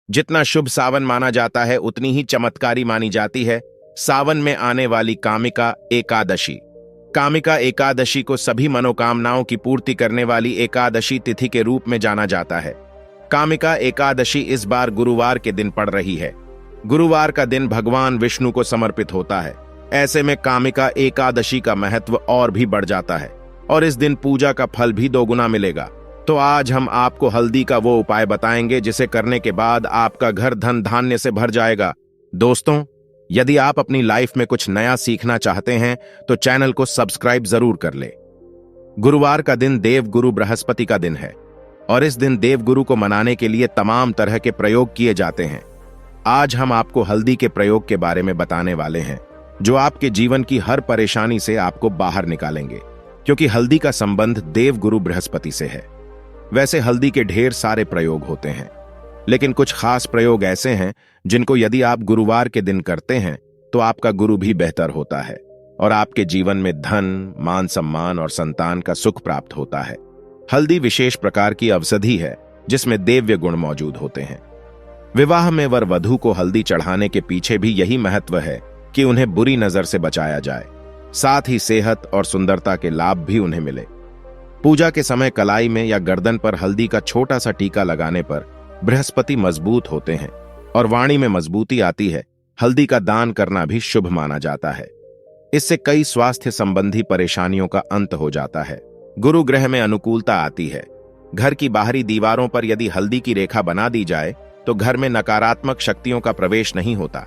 जितना शुभ सावन माना जाता है उतनी ही चमत्कारी मानी जाती है सावन में आने वाली कामिका एकादशी। कामिका एकादशी को सभी मनोकामनाओं की पूर्ति करने वाली एकादशी तिथि के रूप में जाना जाता है। कामिका एकादशी इस बार गुरुवार के दिन पड़ रही है। गुरुवार का दिन भगवान विष्णु को समर्पित होता है। ऐसे में कामिका एकादशी का महत्व और भी बढ़ जाता है और इस दिन पूजा का फल भी दोगुना मिलेगा। तो आज हम आपको हल्दी का वो उपाय बताएंगे जिसे करने के बाद आपका घर धन धान्य से भर जाएगा। दोस्तों, यदि आप अपनी लाइफ में कुछ नया सीखना चाहते हैं तो चैनल को सब्सक्राइब जरूर कर ले। गुरुवार का दिन देवगुरु बृहस्पति का दिन है और इस दिन देवगुरु को मनाने के लिए तमाम तरह के प्रयोग किए जाते हैं। आज हम आपको हल्दी के प्रयोग के बारे में बताने वाले हैं जो आपके जीवन की हर परेशानी से आपको बाहर निकालेंगे, क्योंकि हल्दी का संबंध देवगुरु बृहस्पति से है। वैसे हल्दी के ढेर सारे प्रयोग होते हैं, लेकिन कुछ खास प्रयोग ऐसे हैं जिनको यदि आप गुरुवार के दिन करते हैं तो आपका गुरु भी बेहतर होता है और आपके जीवन में धन, मान सम्मान और संतान का सुख प्राप्त होता है। हल्दी विशेष प्रकार की औषधि है जिसमें दिव्य गुण मौजूद होते हैं। विवाह में वर वधू को हल्दी चढ़ाने के पीछे भी यही महत्व है कि उन्हें बुरी नजर से बचाया जाए, साथ ही सेहत और सुंदरता के लाभ भी उन्हें मिले। पूजा के समय कलाई में या गर्दन पर हल्दी का छोटा सा टीका लगाने पर बृहस्पति मजबूत होते हैं और वाणी में मजबूती आती है। हल्दी का दान करना भी शुभ माना जाता है। इससे कई स्वास्थ्य संबंधी परेशानियों का अंत हो जाता है। गुरु ग्रह में अनुकूलता आती है। घर की बाहरी दीवारों पर यदि हल्दी की रेखा बना दी जाए तो घर में नकारात्मक शक्तियों का प्रवेश नहीं होता।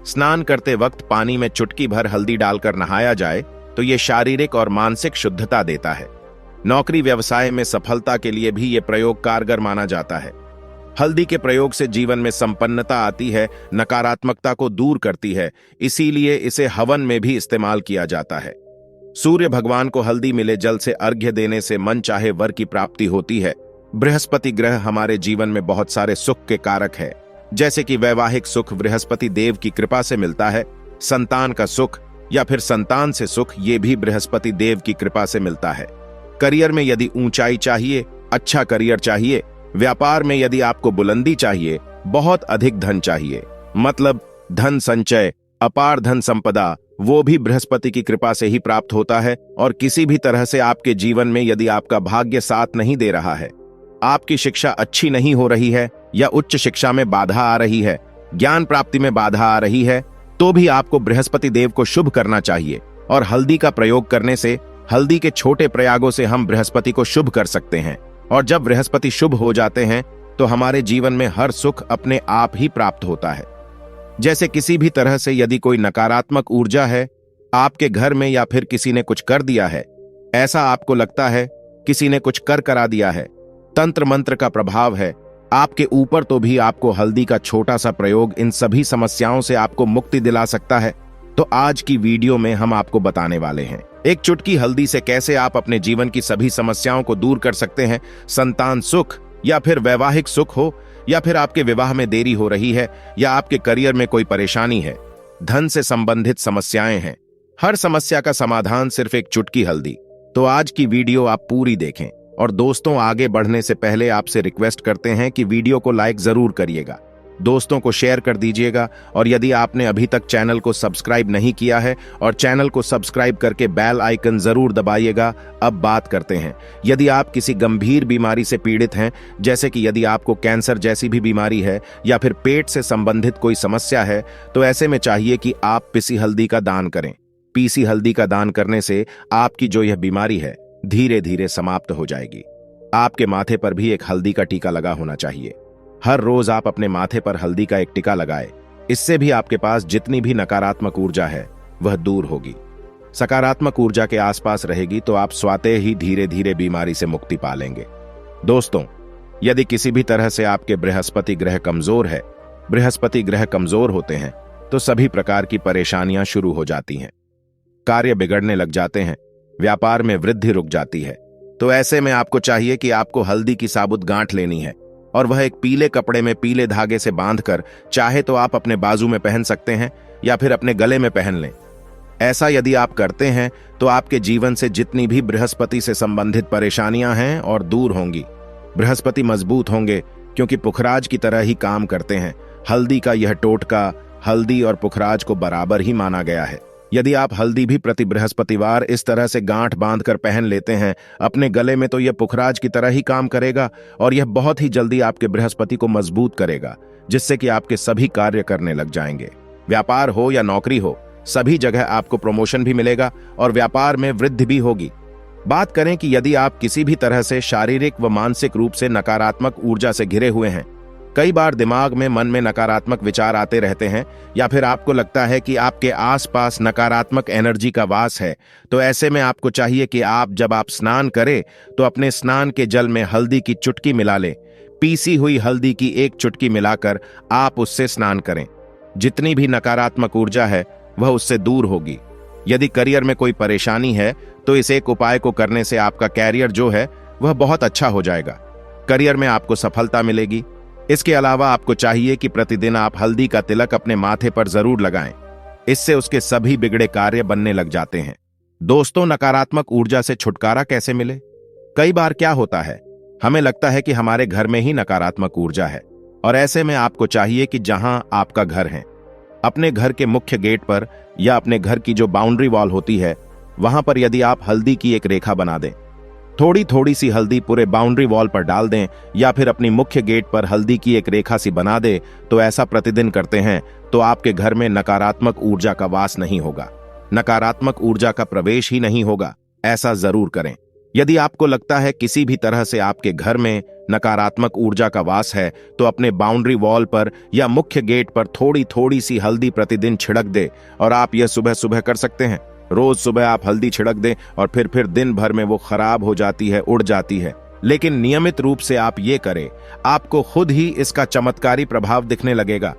स्नान करते वक्त पानी में चुटकी भर हल्दी डालकर नहाया जाए तो यह शारीरिक और मानसिक शुद्धता देता है। नौकरी व्यवसाय में सफलता के लिए भी यह प्रयोग कारगर माना जाता है। हल्दी के प्रयोग से जीवन में संपन्नता आती है, नकारात्मकता को दूर करती है, इसीलिए इसे हवन में भी इस्तेमाल किया जाता है। सूर्य भगवान को हल्दी मिले जल से अर्घ्य देने से मन चाहे वर की प्राप्ति होती है। बृहस्पति ग्रह हमारे जीवन में बहुत सारे सुख के कारक है, जैसे कि वैवाहिक सुख बृहस्पति देव की कृपा से मिलता है। संतान का सुख या फिर संतान से सुख ये भी बृहस्पति देव की कृपा से मिलता है। करियर में यदि ऊंचाई चाहिए, अच्छा करियर चाहिए, व्यापार में यदि आपको बुलंदी चाहिए, बहुत अधिक धन चाहिए, मतलब धन संचय, अपार धन संपदा, वो भी बृहस्पति की कृपा से ही प्राप्त होता है। और किसी भी तरह से आपके जीवन में यदि आपका भाग्य साथ नहीं दे रहा है, आपकी शिक्षा अच्छी नहीं हो रही है या उच्च शिक्षा में बाधा आ रही है, ज्ञान प्राप्ति में बाधा आ रही है, तो भी आपको बृहस्पति देव को शुभ करना चाहिए। और हल्दी का प्रयोग करने से, हल्दी के छोटे प्रयागों से हम बृहस्पति को शुभ कर सकते हैं। और जब बृहस्पति शुभ हो जाते हैं तो हमारे जीवन में हर सुख अपने आप ही प्राप्त होता है। जैसे किसी भी तरह से यदि कोई नकारात्मक ऊर्जा है आपके घर में या फिर किसी ने कुछ कर दिया है, ऐसा आपको लगता है किसी ने कुछ कर करा दिया है, तंत्र मंत्र का प्रभाव है आपके ऊपर, तो भी आपको हल्दी का छोटा सा प्रयोग इन सभी समस्याओं से आपको मुक्ति दिला सकता है। तो आज की वीडियो में हम आपको बताने वाले हैं एक चुटकी हल्दी से कैसे आप अपने जीवन की सभी समस्याओं को दूर कर सकते हैं। संतान सुख या फिर वैवाहिक सुख हो, या फिर आपके विवाह में देरी हो रही है, या आपके करियर में कोई परेशानी है, धन से संबंधित समस्याएं हैं, हर समस्या का समाधान सिर्फ एक चुटकी हल्दी। तो आज की वीडियो आप पूरी देखें। और दोस्तों, आगे बढ़ने से पहले आपसे रिक्वेस्ट करते हैं कि वीडियो को लाइक जरूर करिएगा, दोस्तों को शेयर कर दीजिएगा, और यदि आपने अभी तक चैनल को सब्सक्राइब नहीं किया है और चैनल को सब्सक्राइब करके बेल आइकन जरूर दबाइएगा। अब बात करते हैं, यदि आप किसी गंभीर बीमारी से पीड़ित हैं, जैसे कि यदि आपको कैंसर जैसी भी बीमारी है या फिर पेट से संबंधित कोई समस्या है, तो ऐसे में चाहिए कि आप पीसी हल्दी का दान करें। पीसी हल्दी का दान करने से आपकी जो यह बीमारी है धीरे धीरे समाप्त हो जाएगी। आपके माथे पर भी एक हल्दी का टीका लगा होना चाहिए। हर रोज आप अपने माथे पर हल्दी का एक टीका लगाएं। इससे भी आपके पास जितनी भी नकारात्मक ऊर्जा है वह दूर होगी, सकारात्मक ऊर्जा के आसपास रहेगी, तो आप स्वतः ही धीरे धीरे बीमारी से मुक्ति पा लेंगे। दोस्तों, यदि किसी भी तरह से आपके बृहस्पति ग्रह कमजोर है, बृहस्पति ग्रह कमजोर होते हैं तो सभी प्रकार की परेशानियां शुरू हो जाती हैं, कार्य बिगड़ने लग जाते हैं, व्यापार में वृद्धि रुक जाती है। तो ऐसे में आपको चाहिए कि आपको हल्दी की साबुत गांठ लेनी है और वह एक पीले कपड़े में पीले धागे से बांधकर, चाहे तो आप अपने बाजू में पहन सकते हैं या फिर अपने गले में पहन लें। ऐसा यदि आप करते हैं तो आपके जीवन से जितनी भी बृहस्पति से संबंधित परेशानियां हैं और दूर होंगी। बृहस्पति मजबूत होंगे क्योंकि पुखराज की तरह ही काम करते हैं। हल्दी का यह टोटका हल्दी और पुखराज को बराबर ही माना गया है। यदि आप हल्दी भी प्रति बृहस्पतिवार इस तरह से गांठ बांधकर पहन लेते हैं अपने गले में, तो यह पुखराज की तरह ही काम करेगा और यह बहुत ही जल्दी आपके बृहस्पति को मजबूत करेगा, जिससे कि आपके सभी कार्य करने लग जाएंगे। व्यापार हो या नौकरी हो, सभी जगह आपको प्रमोशन भी मिलेगा और व्यापार में वृद्धि भी होगी। बात करें कि यदि आप किसी भी तरह से शारीरिक व मानसिक रूप से नकारात्मक ऊर्जा से घिरे हुए हैं, कई बार दिमाग में मन में नकारात्मक विचार आते रहते हैं, या फिर आपको लगता है कि आपके आसपास नकारात्मक एनर्जी का वास है, तो ऐसे में आपको चाहिए कि जब आप स्नान करें तो अपने स्नान के जल में हल्दी की चुटकी मिला लें। पीसी हुई हल्दी की एक चुटकी मिलाकर आप उससे स्नान करें। जितनी भी नकारात्मक ऊर्जा है वह उससे दूर होगी। यदि करियर में कोई परेशानी है तो इस एक उपाय को करने से आपका कैरियर जो है वह बहुत अच्छा हो जाएगा। करियर में आपको सफलता मिलेगी। इसके अलावा आपको चाहिए कि प्रतिदिन आप हल्दी का तिलक अपने माथे पर जरूर लगाएं। इससे उसके सभी बिगड़े कार्य बनने लग जाते हैं। दोस्तों, नकारात्मक ऊर्जा से छुटकारा कैसे मिले? कई बार क्या होता है, हमें लगता है कि हमारे घर में ही नकारात्मक ऊर्जा है, और ऐसे में आपको चाहिए कि जहां आपका घर है, अपने घर के मुख्य गेट पर या अपने घर की जो बाउंड्री वॉल होती है, वहां पर यदि आप हल्दी की एक रेखा बना दें, थोड़ी थोड़ी सी हल्दी पूरे बाउंड्री वॉल पर डाल दें, या फिर अपनी मुख्य गेट पर हल्दी की एक रेखा सी बना दें, तो ऐसा प्रतिदिन करते हैं तो आपके घर में नकारात्मक ऊर्जा का वास नहीं होगा, नकारात्मक ऊर्जा का प्रवेश ही नहीं होगा। ऐसा जरूर करें। यदि आपको लगता है किसी भी तरह से आपके घर में नकारात्मक ऊर्जा का वास है, तो अपने बाउंड्री वॉल पर या मुख्य गेट पर थोड़ी थोड़ी सी हल्दी प्रतिदिन छिड़क दे, और आप यह सुबह सुबह कर सकते हैं। रोज सुबह आप हल्दी छिड़क दें और फिर दिन भर में वो खराब हो जाती है, उड़ जाती है। लेकिन नियमित रूप से आप ये करें, आपको खुद ही इसका चमत्कारी प्रभाव दिखने लगेगा।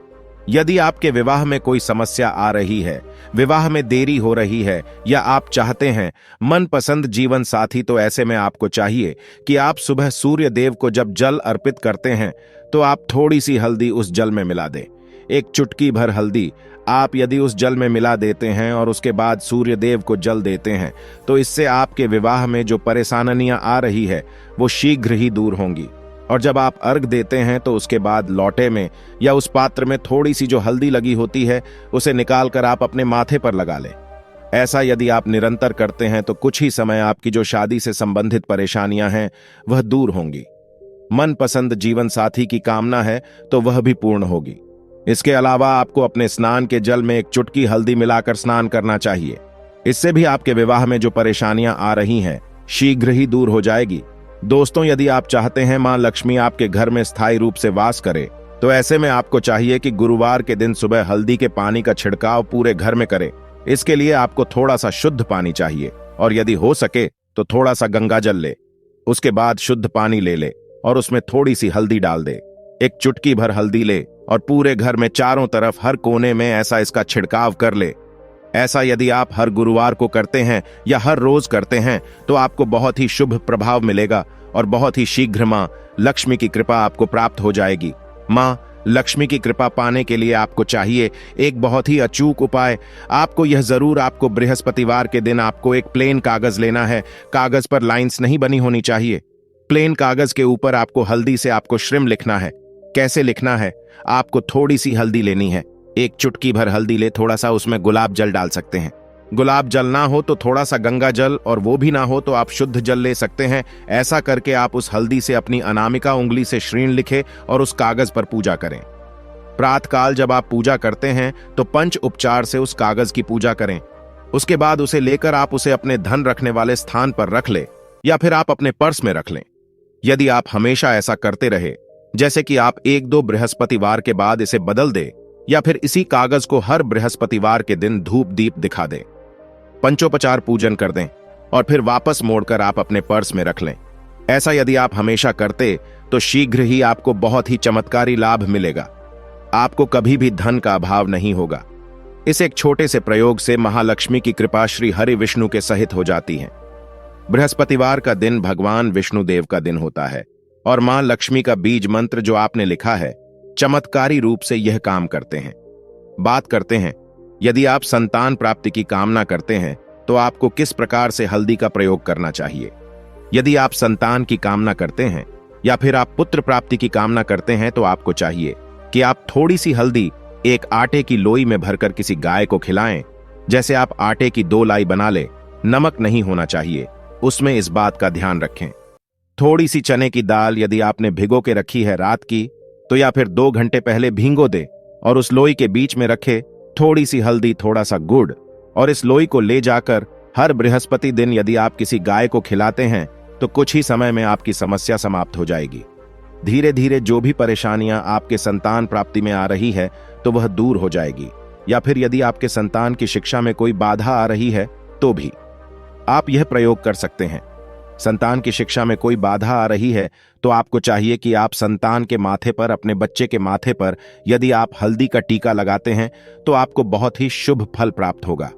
यदि आपके विवाह में कोई समस्या आ रही है, विवाह में देरी हो रही है, या आप चाहते हैं मनपसंद जीवन साथी, तो ऐसे में आपको चाहिए कि आप सुबह सूर्य देव को जब जल अर्पित करते हैं तो आप थोड़ी सी हल्दी उस जल में मिला दें। एक चुटकी भर हल्दी आप यदि उस जल में मिला देते हैं और उसके बाद सूर्य देव को जल देते हैं, तो इससे आपके विवाह में जो परेशानियां आ रही है वो शीघ्र ही दूर होंगी। और जब आप अर्घ देते हैं तो उसके बाद लौटे में या उस पात्र में थोड़ी सी जो हल्दी लगी होती है उसे निकालकर आप अपने माथे पर लगा लें। ऐसा यदि आप निरंतर करते हैं तो कुछ ही समय आपकी जो शादी से संबंधित परेशानियां हैं वह दूर होंगी। मनपसंद जीवन साथी की कामना है तो वह भी पूर्ण होगी। इसके अलावा आपको अपने स्नान के जल में एक चुटकी हल्दी मिलाकर स्नान करना चाहिए। इससे भी आपके विवाह में जो परेशानियां आ रही हैं शीघ्र ही दूर हो जाएगी। दोस्तों, यदि आप चाहते हैं मां लक्ष्मी आपके घर में स्थायी रूप से वास करे, तो ऐसे में आपको चाहिए कि गुरुवार के दिन सुबह हल्दी के पानी का छिड़काव पूरे घर में करें। इसके लिए आपको थोड़ा सा शुद्ध पानी चाहिए, और यदि हो सके तो थोड़ा सा गंगा जल ले। उसके बाद शुद्ध पानी ले ले और उसमें थोड़ी सी हल्दी डाल दे। एक चुटकी भर हल्दी ले और पूरे घर में चारों तरफ हर कोने में ऐसा इसका छिड़काव कर ले। ऐसा यदि आप हर गुरुवार को करते हैं या हर रोज करते हैं तो आपको बहुत ही शुभ प्रभाव मिलेगा और बहुत ही शीघ्र मां लक्ष्मी की कृपा आपको प्राप्त हो जाएगी। मां लक्ष्मी की कृपा पाने के लिए आपको चाहिए एक बहुत ही अचूक उपाय। आपको यह जरूर आपको बृहस्पतिवार के दिन आपको एक प्लेन कागज लेना है। कागज पर लाइंस नहीं बनी होनी चाहिए। प्लेन कागज के ऊपर आपको हल्दी से आपको श्रीम लिखना है। कैसे लिखना है? आपको थोड़ी सी हल्दी लेनी है, एक चुटकी भर हल्दी ले, थोड़ा सा उसमें गुलाब जल डाल सकते हैं। गुलाब जल ना हो तो थोड़ा सा गंगा जल, और वो भी ना हो तो आप शुद्ध जल ले सकते हैं। ऐसा करके आप उस हल्दी से अपनी अनामिका उंगली से श्रीण लिखे और उस कागज पर पूजा करें। प्रातःकाल जब आप पूजा करते हैं तो पंच उपचार से उस कागज की पूजा करें। उसके बाद उसे लेकर आप उसे अपने धन रखने वाले स्थान पर रख ले, या फिर आप अपने पर्स में रख लें। यदि आप हमेशा ऐसा करते रहे, जैसे कि आप 1-2 बृहस्पतिवार के बाद इसे बदल दे, या फिर इसी कागज को हर बृहस्पतिवार के दिन धूप दीप दिखा दें, पंचोपचार पूजन कर दें और फिर वापस मोड़कर आप अपने पर्स में रख लें। ऐसा यदि आप हमेशा करते तो शीघ्र ही आपको बहुत ही चमत्कारी लाभ मिलेगा। आपको कभी भी धन का अभाव नहीं होगा। इस एक छोटे से प्रयोग से महालक्ष्मी की कृपा श्री हरि विष्णु के सहित हो जाती है। बृहस्पतिवार का दिन भगवान विष्णु देव का दिन होता है और मां लक्ष्मी का बीज मंत्र जो आपने लिखा है चमत्कारी रूप से यह काम करते हैं। बात करते हैं, यदि आप संतान प्राप्ति की कामना करते हैं तो आपको किस प्रकार से हल्दी का प्रयोग करना चाहिए। यदि आप संतान की कामना करते हैं या फिर आप पुत्र प्राप्ति की कामना करते हैं तो आपको चाहिए कि आप थोड़ी सी हल्दी एक आटे की लोई में भरकर किसी गाय को खिलाएं। जैसे आप आटे की 2 लाई बना ले, नमक नहीं होना चाहिए, उसमें इस बात का ध्यान रखें। थोड़ी सी चने की दाल यदि आपने भिगो के रखी है रात की, तो या फिर 2 घंटे पहले भींगो दे और उस लोई के बीच में रखे थोड़ी सी हल्दी, थोड़ा सा गुड़, और इस लोई को ले जाकर हर बृहस्पति दिन यदि आप किसी गाय को खिलाते हैं तो कुछ ही समय में आपकी समस्या समाप्त हो जाएगी। धीरे धीरे जो भी परेशानियां आपके संतान प्राप्ति में आ रही है तो वह दूर हो जाएगी। या फिर यदि आपके संतान की शिक्षा में कोई बाधा आ रही है तो भी आप यह प्रयोग कर सकते हैं। संतान की शिक्षा में कोई बाधा आ रही है तो आपको चाहिए कि आप संतान के माथे पर, अपने बच्चे के माथे पर यदि आप हल्दी का टीका लगाते हैं तो आपको बहुत ही शुभ फल प्राप्त होगा।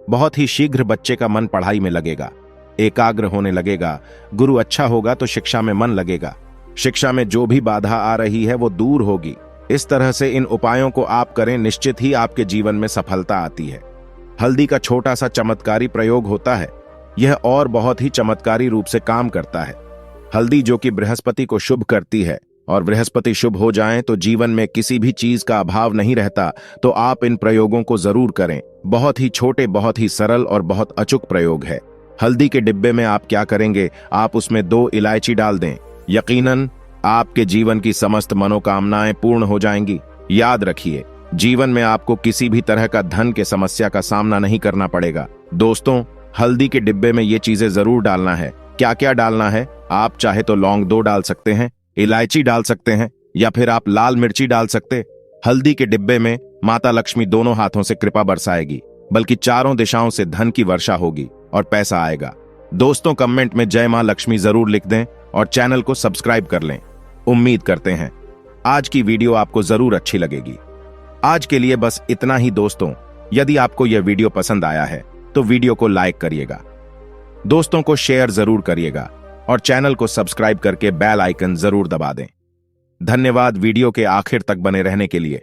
बहुत ही शीघ्र बच्चे का मन पढ़ाई में लगेगा, एकाग्र होने लगेगा, गुरु अच्छा होगा तो शिक्षा में मन लगेगा, शिक्षा में जो भी बाधा आ रही है वो दूर होगी। इस तरह से इन उपायों को आप करें, निश्चित ही आपके जीवन में सफलता आती है। हल्दी का छोटा सा चमत्कारी प्रयोग होता है, यह और बहुत ही चमत्कारी रूप से काम करता है। हल्दी जो कि बृहस्पति को शुभ करती है, और बृहस्पति शुभ हो जाएं तो जीवन में किसी भी चीज का अभाव नहीं रहता। तो आप इन प्रयोगों को जरूर करें। बहुत ही छोटे, बहुत ही सरल और बहुत अचूक प्रयोग है। हल्दी के डिब्बे में आप क्या करेंगे, आप उसमें 2 इलायची डाल दें। यकीनन आपके जीवन की समस्त मनोकामनाएं पूर्ण हो जाएंगी। याद रखिए, जीवन में आपको किसी भी तरह का धन के समस्या का सामना नहीं करना पड़ेगा। दोस्तों, हल्दी के डिब्बे में ये चीजें जरूर डालना है। क्या क्या डालना है, आप चाहे तो लौंग 2 डाल सकते हैं, इलायची डाल सकते हैं, या फिर आप लाल मिर्ची डाल सकते। हल्दी के डिब्बे में माता लक्ष्मी दोनों हाथों से कृपा बरसाएगी, बल्कि चारों दिशाओं से धन की वर्षा होगी और पैसा आएगा। दोस्तों, कमेंट में जय मां लक्ष्मी जरूर लिख दें और चैनल को सब्सक्राइब कर लें। उम्मीद करते हैं आज की वीडियो आपको जरूर अच्छी लगेगी। आज के लिए बस इतना ही दोस्तों। यदि आपको यह वीडियो पसंद आया है तो वीडियो को लाइक करिएगा, दोस्तों को शेयर जरूर करिएगा और चैनल को सब्सक्राइब करके बेल आइकन जरूर दबा दें। धन्यवाद वीडियो के आखिर तक बने रहने के लिए।